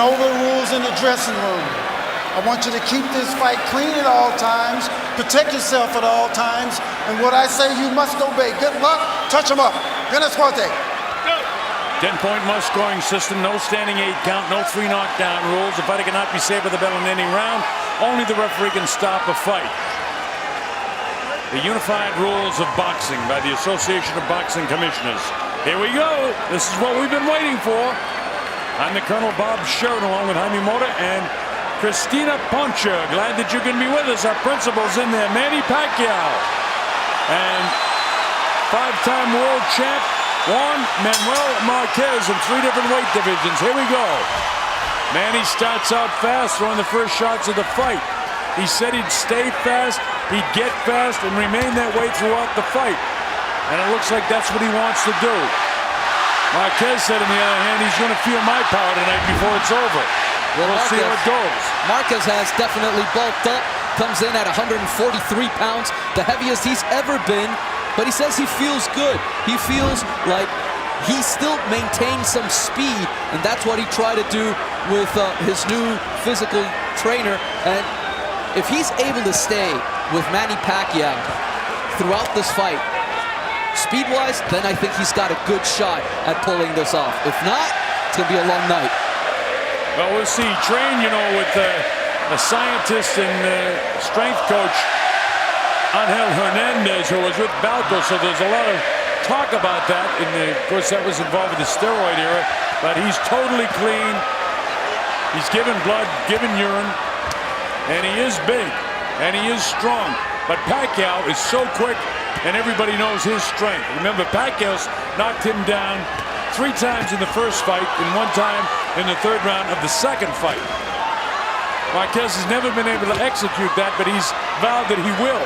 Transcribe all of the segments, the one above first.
know the rules in the dressing room. I want you to keep this fight clean at all times, protect yourself at all times, and what I say you must obey. Good luck, touch him up. Buenas suerte. 10-point must-scoring system, no standing 8 count, no 3 knockdown rules. The fighter cannot be saved with the bell in any round. Only the referee can stop a fight. The unified rules of boxing by the Association of Boxing Commissioners. Here we go. This is what we've been waiting for. I'm the Colonel Bob Sheridan along with Jaime Mota and Christina Poncha. Glad that you can be with us. Our principal's in there, Mэнni Pakьяо. And 5-time world champ Juan Manуэль Markes in 3 different weight divisions. Here we go. Manny starts out fast, throwing the first shots of the fight. He said he'd stay fast, he'd get fast, and remain that way throughout the fight. And it looks like that's what he wants to do. Markes said, on the other hand, he's going to feel my power tonight before it's over. We'll see how it goes. Markes has definitely bulked up, comes in at 143 pounds, the heaviest he's ever been. But he says he feels good. He feels like he still maintains some speed, and that's what he tried to do with his new physical trainer. And if he's able to stay with Mэнni Pakьяо throughout this fight, speed-wise, then I think he's got a good shot at pulling this off. If not, it's going to be a long night. Well, we'll see. Train, you know, with a scientist and strength coach, Angel Hernandez, who was with Balco, so there's a lot of talk about that. And of course, that was involved with the steroid era. But he's totally clean. He's given blood, given urine, and he is big, and he is strong. But Pacquiao is so quick, and everybody knows his strength. Remember, Pacquiao's knocked him down 3 times in the first fight, and 1 time in the 3rd round of the 2nd fight. Markes has never been able to execute that, but he's vowed that he will.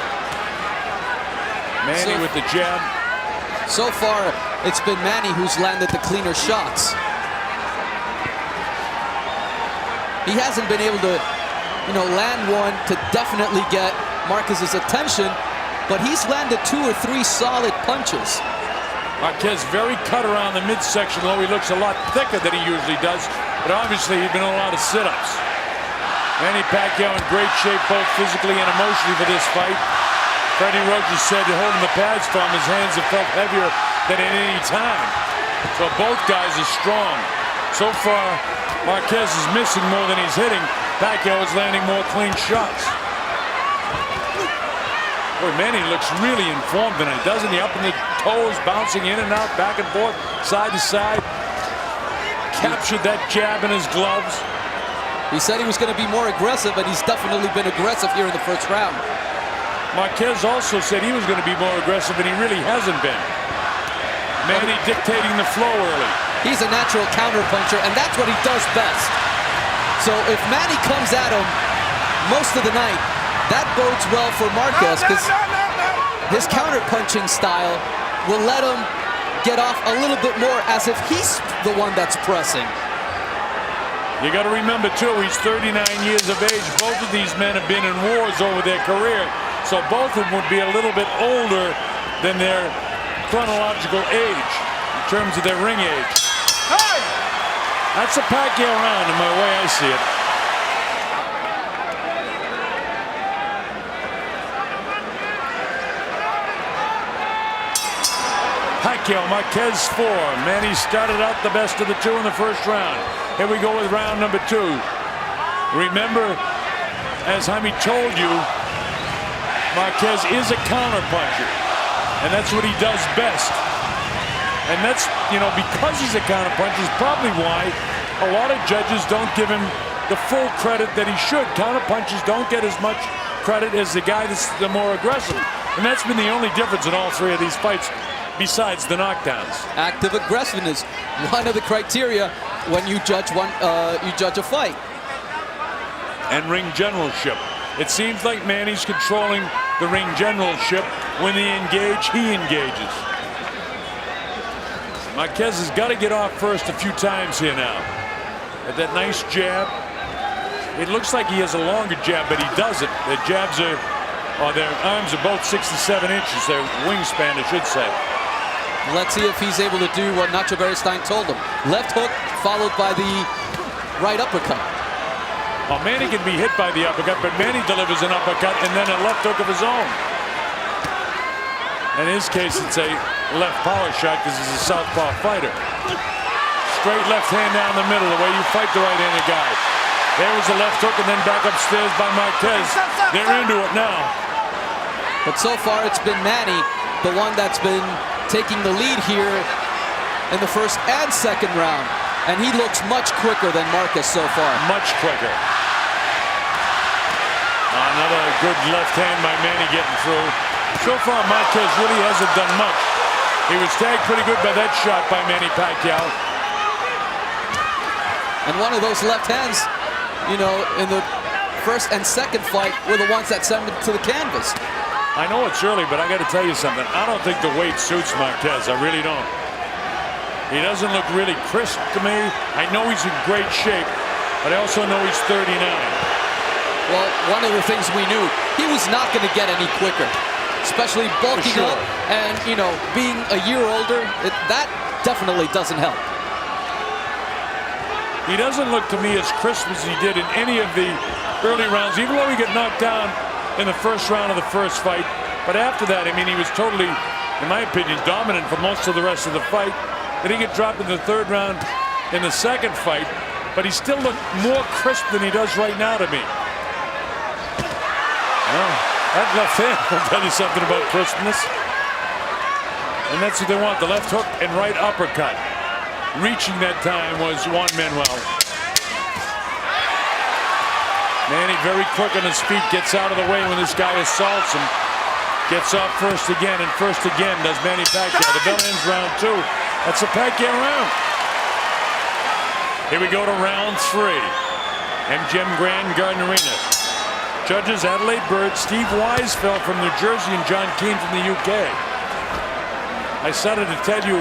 Manny with the jab. So far, it's been Manny who's landed the cleaner shots. He hasn't been able to, land one to definitely get Marquez's attention, but he's landed 2 or 3 solid punches. Markes very cut around the midsection, though he looks a lot thicker than he usually does, but obviously he's been in a lot of sit-ups. Mэнni Pakьяо in great shape, both physically and emotionally, for this fight. Freddie Roach said holding the pads for him, his hands have felt heavier than at any time. So both guys are strong. So far, Markes is missing more than he's hitting. Pacquiao is landing more clean shots. Boy, Manny looks really informed tonight, doesn't he? Up in the toes, bouncing in and out, back and forth, side to side. Captured that jab in his gloves. He said he was going to be more aggressive, and he's definitely been aggressive here in the 1st round. Markes also said he was going to be more aggressive, and he really hasn't been. Manny dictating the flow early. He's a natural counterpuncher, and that's what he does best. So if Manny comes at him most of the night, that bodes well for Markes, because his counterpunching style will let him get off a little bit more as if he's the one that's pressing. You got to remember, too, he's 39 years of age. Both of these men have been in wars over their career. So both of them would be a little bit older than their chronological age in terms of their ring age. Hey! That's a Pacquiao round in the way I see it. Pacquiao, Markes 4. Manny started out the best of the 2 in the 1st round. Here we go with round number 2. Remember, as Jaime told you, Markes is a counterpuncher, and that's what he does best. And that's, because he's a counterpuncher is probably why a lot of judges don't give him the full credit that he should. Counterpunchers don't get as much credit as the guy that's the more aggressive. And that's been the only difference in all 3 of these fights, besides the knockdowns. Active aggressiveness, one of the criteria when you judge a fight. And ring generalship. It seems like Manny's controlling the ring generalship. When they engage, he engages. Markes has got to get off first a few times here now. At that nice jab. It looks like he has a longer jab, but he doesn't. Their jabs are, their arms are both 67 inches. Their wingspan, I should say. Let's see if he's able to do what Nacho Beristain told him. Left hook followed by the right uppercut. Well, Manny can be hit by the uppercut, but Manny delivers an uppercut and then a left hook of his own. In his case, it's a left power shot because he's a southpaw fighter. Straight left hand down the middle, the way you fight the right-handed guy. There was a left hook and then back upstairs by Marquez. They're into it now. But so far, it's been Manny, the one that's been taking the lead here in the first and second round. And he looks much quicker than Marquez so far. Much quicker. Another good left hand by Manny getting through. So far, Marquez really hasn't done much. He was tagged pretty good by that shot by Mэнni Pakьяо. And one of those left hands, you know, in the first and second fight were the ones that sent him to the canvas. I know it's early, but I got to tell you something. I don't think the weight suits Marquez. I really don't. He doesn't look really crisp to me. I know he's in great shape, but I also know he's 39. Well, one of the things we knew, he was not going to get any quicker, especially bulking up and, you know, being a year older. That definitely doesn't help. He doesn't look to me as crisp as he did in any of the early rounds, even though he got knocked down in the first round of the first fight. But after that, I mean, he was totally, in my opinion, dominant for most of the rest of the fight. Then he get dropped in the third round in the second fight, but he still looked more crisp than he does right now to me. Well, that left hand will tell you something about crispness. And that's what they want, the left hook and right uppercut. Reaching that time was Juan Manuel. Manny very quick on his feet, gets out of the way when this guy assaults him. Gets off first again, and first again does Mэнni Pakьяо. The bell ends round 2. That's a Pacquiao round. Here we go to round 3. MGM Grand Garden Arena. Judges Adelaide Bird, Steve Weisfeld from New Jersey, and John Keane from the UK. I started to tell you,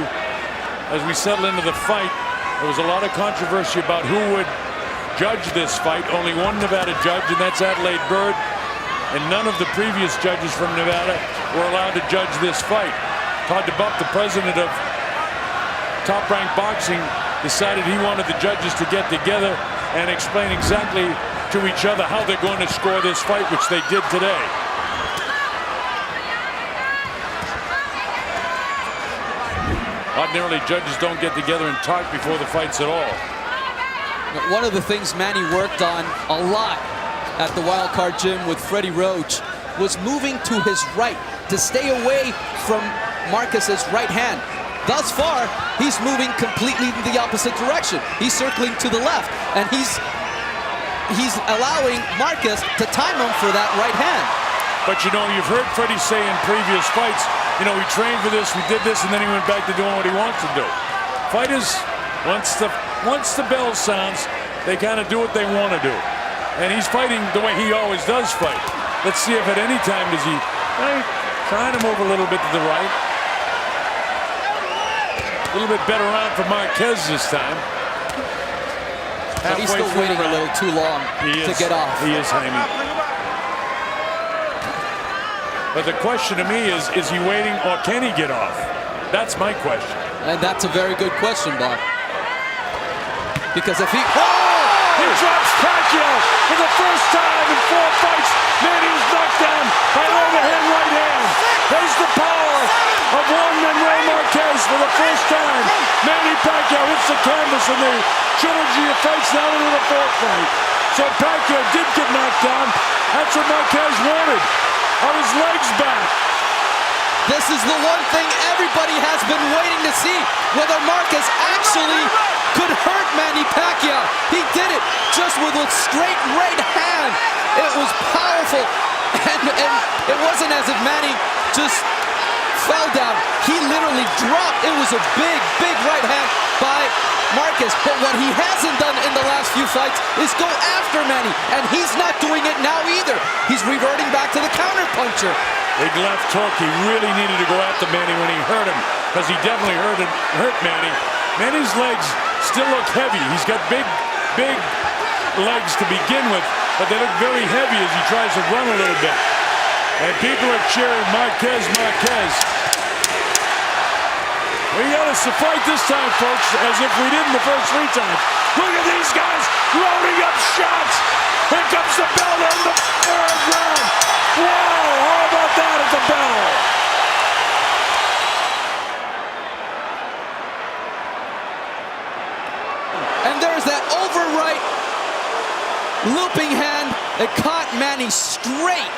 as we settle into the fight, there was a lot of controversy about who would judge this fight. Only one Nevada judge, and that's Adelaide Bird. And none of the previous judges from Nevada were allowed to judge this fight. Todd DeBuff, the president of Top Rank Boxing, decided he wanted the judges to get together and explain exactly to each other how they're going to score this fight, which they did today. Ordinarily, judges don't get together and talk before the fights at all. One of the things Manny worked on a lot at the Wild Card Gym with Freddie Roach was moving to his right to stay away from Marquez's right hand. Thus far, he's moving completely in the opposite direction. He's circling to the left, and he's allowing Marquez to time him for that right hand. But you know, you've heard Freddie say in previous fights, you know, we trained for this, we did this, and then he went back to doing what he wants to do. Fighters, once the bell sounds, they kind of do what they want to do. And he's fighting the way he always does fight. Let's see if at any time does he trying to move a little bit to the right. A little bit better round for Marquez this time. But he's still waiting a little too long to get off. He is, Jaime. But the question to me is he waiting or can he get off? That's my question. And that's a very good question, Bob. Because if he... He drops Pacquiao for the first time in 4 fights. Manny is knocked down by an overhand right hand. There's the power of Juan Manуэль Markes for the first time. Mэнni Pakьяо hits the canvas in the trilogy of fights now into the 4th fight. So Pacquiao did get knocked down. That's what Marquez wanted. On his legs back. This is the one thing everybody has been waiting to see, whether Marquez actually could hurt Mánni Pakьяo. He did it just with a straight right hand. It was powerful, and it wasn't as if Manny just fell down. He literally dropped. It was a big, big right hand by Marquez. But what he hasn't done in the last few fights is go after Manny, and he's not doing it now either. He's reverting back to the counterpuncher. Big left hook. He really needed to go after Manny when he hurt him, because he definitely hurt Manny. Manny's legs still look heavy. He's got big legs to begin with, but they look very heavy as he tries to run a little bit. And people are cheering Marquez, Marquez. We got us to fight this time, folks, as if we did in the first 3 times. Look at these guys loading up shots. Here comes the bell in the third round. Whoa, how about that at the bell? And there's that overright looping hand that caught Manny straight,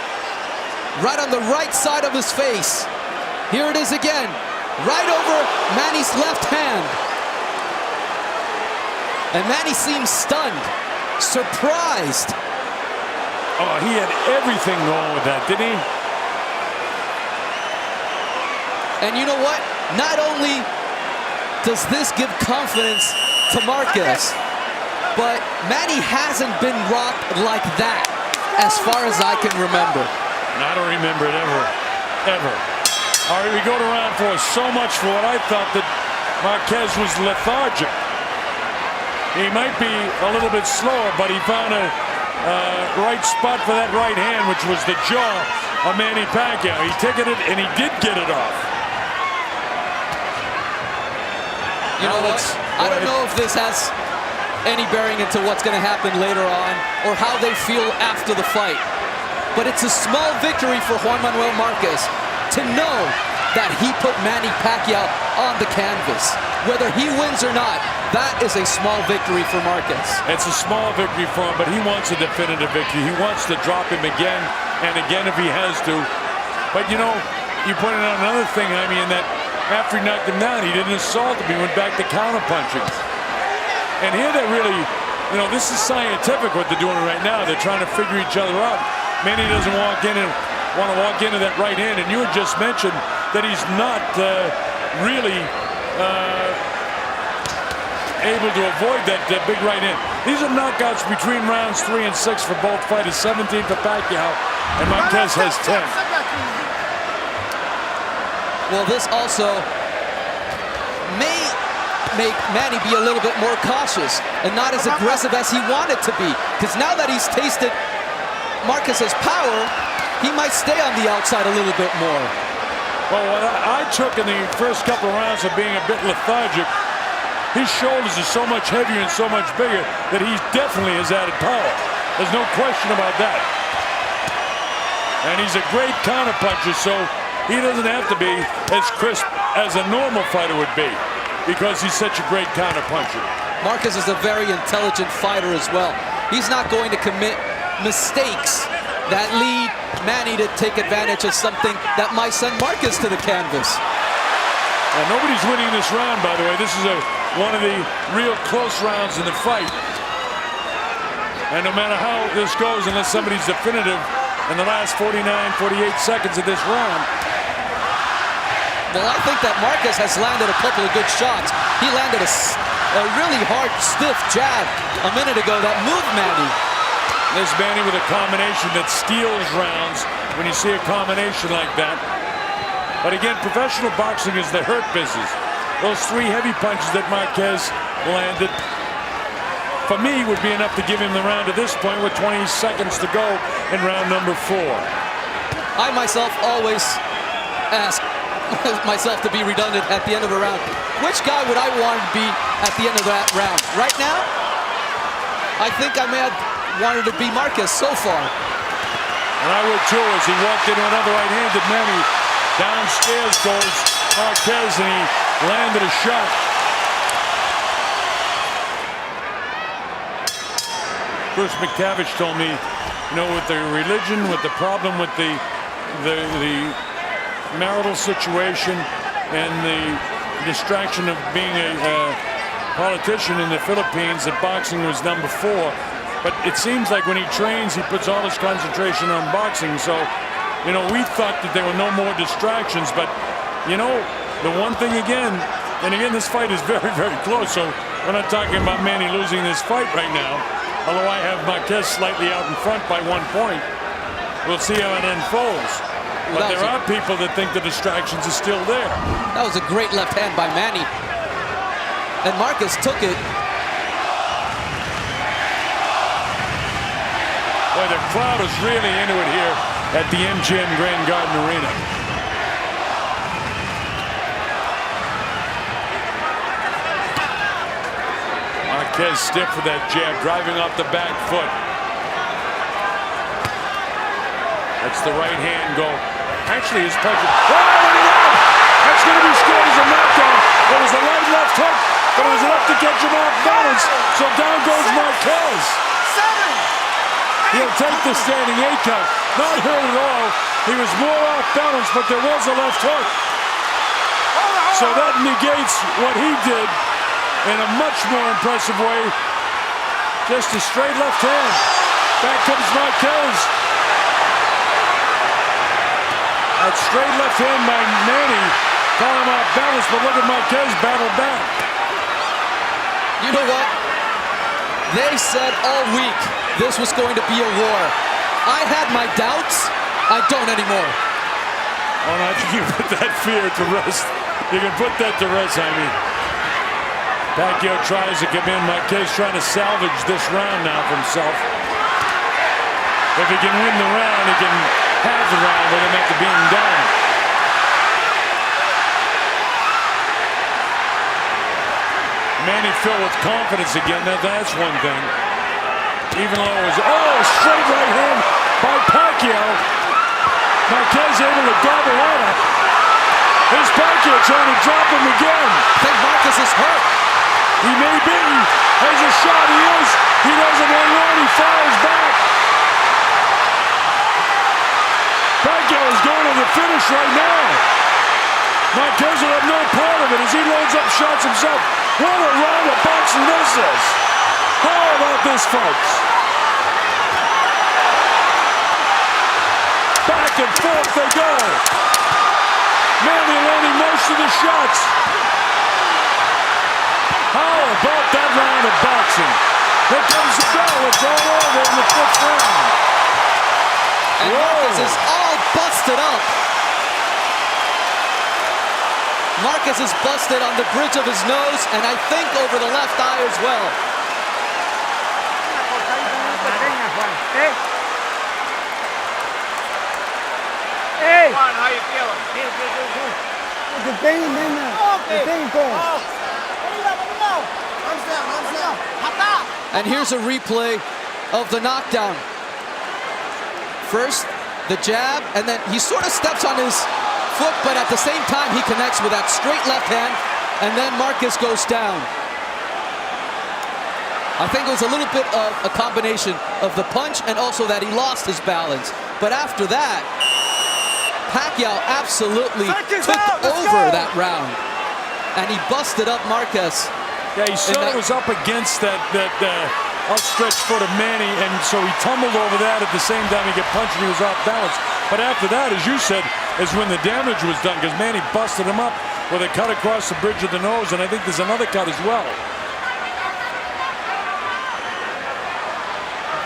right on the right side of his face. Here it is again, right over Manny's left hand. And Manny seems stunned, surprised. Oh, he had everything wrong with that, didn't he? And you know what? Not only does this give confidence to Marquez, but Manny hasn't been rocked like that as far as I can remember. I don't remember it ever. All right, we go to round four. So much for what I thought that Marquez was lethargic. He might be a little bit slower, but he found a right spot for that right hand, which was the jaw of Mэнni Pacquiao. He ticketed it, and he did get it off. You know what? I don't know if this has any bearing into what's going to happen later on or how they feel after the fight. But it's a small victory for Juan Manуэль Markes to know that he put Mэнni Pacquiao on the canvas. Whether he wins or not, that is a small victory for Markes. It's a small victory for him, but he wants a definitive victory. He wants to drop him again and again if he has to. But you know, you pointed out another thing, I mean, that after he knocked him down, he didn't assault him. He went back to counterpunching. And here they're really, you know, this is scientific what they're doing right now. They're trying to figure each other out. Manny doesn't want to walk into that right hand, and you had just mentioned that he's not really able to avoid that big right hand. These are knockouts between rounds 3 and 6 for both fighters. 17 for Pacquiao, and Marquez has 10. Well, this also may make Manny be a little bit more cautious and not as aggressive as he wanted to be. Because now that he's tasted Marquez's power, he might stay on the outside a little bit more. Well, what I took in the first couple of rounds of being a bit lethargic, his shoulders are so much heavier and so much bigger that he definitely has added power. There's no question about that. And he's a great counterpuncher, so he doesn't have to be as crisp as a normal fighter would be because he's such a great counterpuncher. Marquez is a very intelligent fighter as well. He's not going to commit mistakes that lead Manny to take advantage of something that might send Marquez to the canvas. And nobody's winning this round, by the way. This is one of the real close rounds in the fight. And no matter how this goes, unless somebody's definitive in the last 49, 48 seconds of this round. Well, I think that Marquez has landed a couple of good shots. He landed a really hard, stiff jab a minute ago that moved Manny. There's Manny with a combination that steals rounds when you see a combination like that. But again, professional boxing is the hurt business. Those 3 heavy punches that Marquez landed, for me, would be enough to give him the round at this point with 20 seconds to go in round number 4. I myself always ask myself to be redundant at the end of a round. Which guy would I want to be at the end of that round? Right now, I think I may have wanted to be Marquez so far. And I would too, as he walked into another right-handed Manny. Downstairs goes Marquez, and he landed a shot. Bruce McTavish told me, you know, with the religion, with the problem with the marital situation and the distraction of being a politician in the Philippines, that boxing was number 4. But it seems like when he trains, he puts all his concentration on boxing. So, you know, we thought that there were no more distractions. But, you know, the one thing again, and again, this fight is very, very close. So we're not talking about Manny losing this fight right now. Although I have Marquez slightly out in front by 1 point. We'll see how it unfolds. But there are people that think the distractions are still there. That was a great left hand by Manny. And Marquez took it. Boy, the crowd is really into it here at the MGM Grand Garden Arena. Marquez stiff with that jab, driving off the back foot. That's the right hand go. Actually, his punch. Oh, look at that! That's going to be scored as a knockdown. It was a light left hook, but it was enough to catch him off balance. So down goes Marquez. He'll take the standing 8 count. Not hurt at all. He was more off balance, but there was a left hook. So that negates what he did in a much more impressive way. Just a straight left hand. Back comes Marquez. That straight left hand by Manny got him off balance, but look at Marquez battle back. You know what? They said all week this was going to be a war. I had my doubts. I don't anymore. Oh, no, I think you put that fear to rest. You can put that to rest, I mean. Pacquiao tries to come in. Marquez trying to salvage this round now for himself. If he can win the round, he can have the round with him after being down. Manny filled with confidence again. Now that's one thing. Even though it was, straight right hand by Pacquiao. Marquez able to gobble that up. Here's Pacquiao trying to drop him again. I think Marquez is hurt. He may be. There's a shot. He is. He doesn't want one. He fires back. Pacquiao is going to the finish right now. Marquez will have no part of it as he loads up shots himself. What a round of boxing this is. How about this, folks? Back and forth they go. Manny landing most of the shots. How about that round of boxing? Here comes the bell. It's all over in the 5th round. And Marquez is all busted up. Marquez is busted on the bridge of his nose, and I think over the left eye as well. Hey! Juan, how you feeling? The pain, the pain goes. And here's a replay of the knockdown. First, the jab, and then he sort of steps on his foot, but at the same time he connects with that straight left hand, and then Marquez goes down. I think it was a little bit of a combination of the punch and also that he lost his balance. But after that, Pacquiao absolutely took over that round, and he busted up Marquez. Yeah, he saw it was up against that outstretched foot of Manny, and so he tumbled over that. At the same time he got punched and he was off balance. But after that, as you said, is when the damage was done, because Manny busted him up with a cut across the bridge of the nose, and I think there's another cut as well.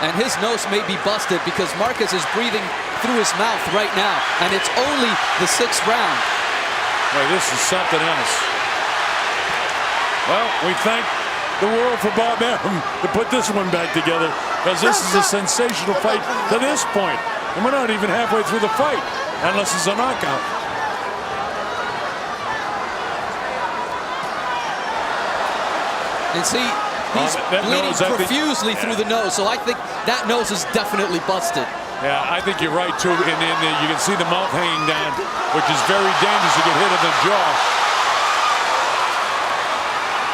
And his nose may be busted because Marquez is breathing through his mouth right now, and it's only the 6th round. Well, this is something else. Well, we thank the world for Bob Arum to put this one back together, because this is a sensational fight to this point. And we're not even halfway through the fight, unless it's a knockout. And see, he's bleeding profusely through the nose, so I think that nose is definitely busted. Yeah, I think you're right, too. And you can see the mouth hanging down, which is very dangerous to get hit in the jaw.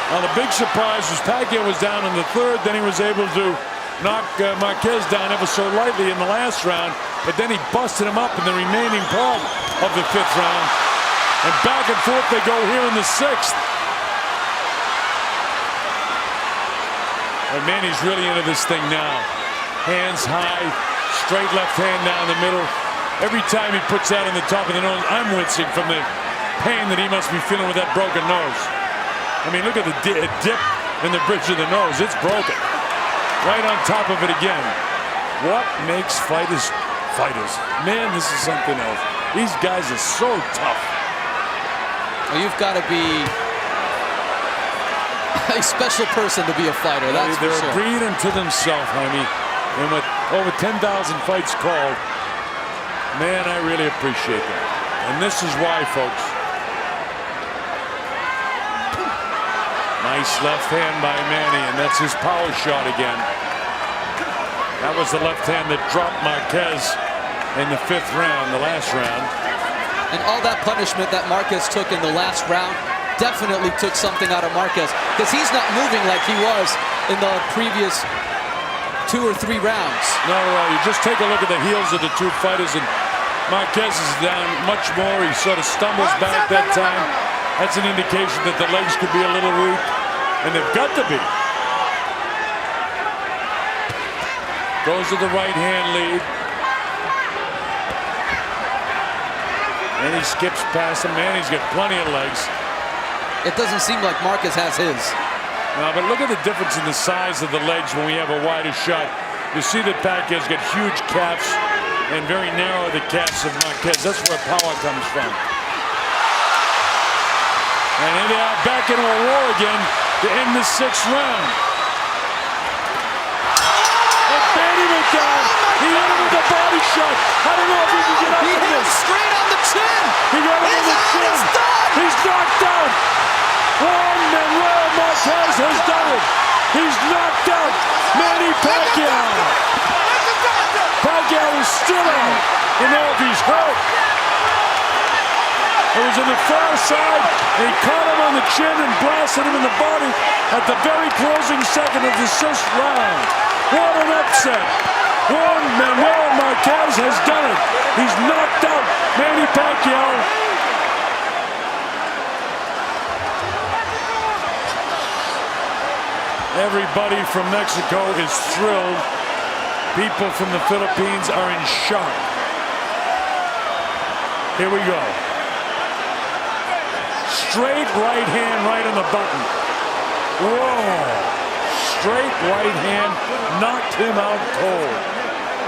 Now, the big surprise was Pacquiao was down in the 3rd, then he was able to knock Marquez down ever so lightly in the last round, but then he busted him up in the remaining part of the 5th round. And back and forth they go here in the 6th. But Manny's really into this thing now. Hands high, straight left hand down the middle. Every time he puts that on the top of the nose, I'm wincing from the pain that he must be feeling with that broken nose. I mean, look at the dip in the bridge of the nose. It's broken. Right on top of it again. What makes fighters fighters? Man, this is something else. These guys are so tough. Well, you've got to be a special person to be a fighter, that's for sure. They're a breed unto themselves, honey. And with over 10,000 fights called, man, I really appreciate that. And this is why, folks. My Nice left hand by Manny, and that's his power shot again. That was the left hand that dropped Marquez in the 5th round, the last round. And all that punishment that Marquez took in the last round definitely took something out of Marquez, because he's not moving like he was in the previous 2 or 3 rounds. No, you just take a look at the heels of the two fighters, and Marquez is down much more. He sort of stumbles back that time. That's an indication that the legs could be a little weak, and they've got to be. Goes to the right hand lead. And he skips past him. Manny's got plenty of legs. It doesn't seem like Marquez has his. No, but look at the difference in the size of the legs when we have a wider shot. You see that Pacquiao's got huge calves and very narrow the calves of Marquez. That's where power comes from. And here they are back into a war again to end the 6th round. And Manny went down. He hit him with a body shot. I don't know if he can get up He from hit him this. straight on the chin. He got him on the chin. He's knocked out. Juan Manуэль Markes has done it. He's knocked out Mэнni Pakьяо. Pacquiao is still out. You know if he's hurt. It was on the far side. And he caught him on the chin and blasted him in the body at the very closing second of the 6th round. What an upset. Juan Manуэль Markes has done it. He's knocked out Mэнni Pakьяo. Everybody from Mexico is thrilled. People from the Philippines are in shock. Here we go. Straight right hand right on the button. Whoa. Straight right hand knocked him out cold.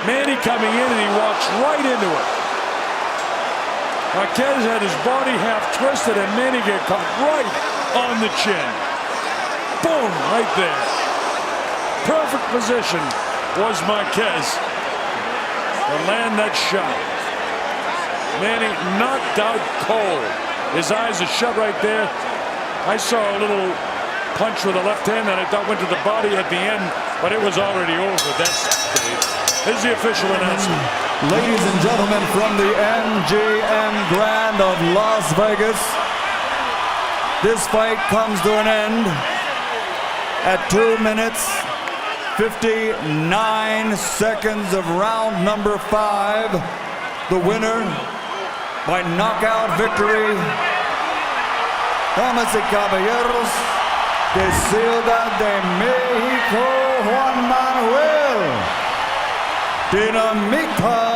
Manny coming in and he walks right into it. Marquez had his body half twisted and Manny got caught right on the chin. Boom, right there. Perfect position was Marquez to land that shot. Manny knocked out cold. His eyes are shut right there. I saw a little punch with the left hand that I thought went to the body at the end, but it was already over. Here's the official announcement. Ladies and gentlemen, from the MGM Grand of Las Vegas, this fight comes to an end at 2 minutes, 59 seconds of round number 5. The winner by knockout victory, damas y caballeros, de Ciudad de México, Juan Manuel Dinamita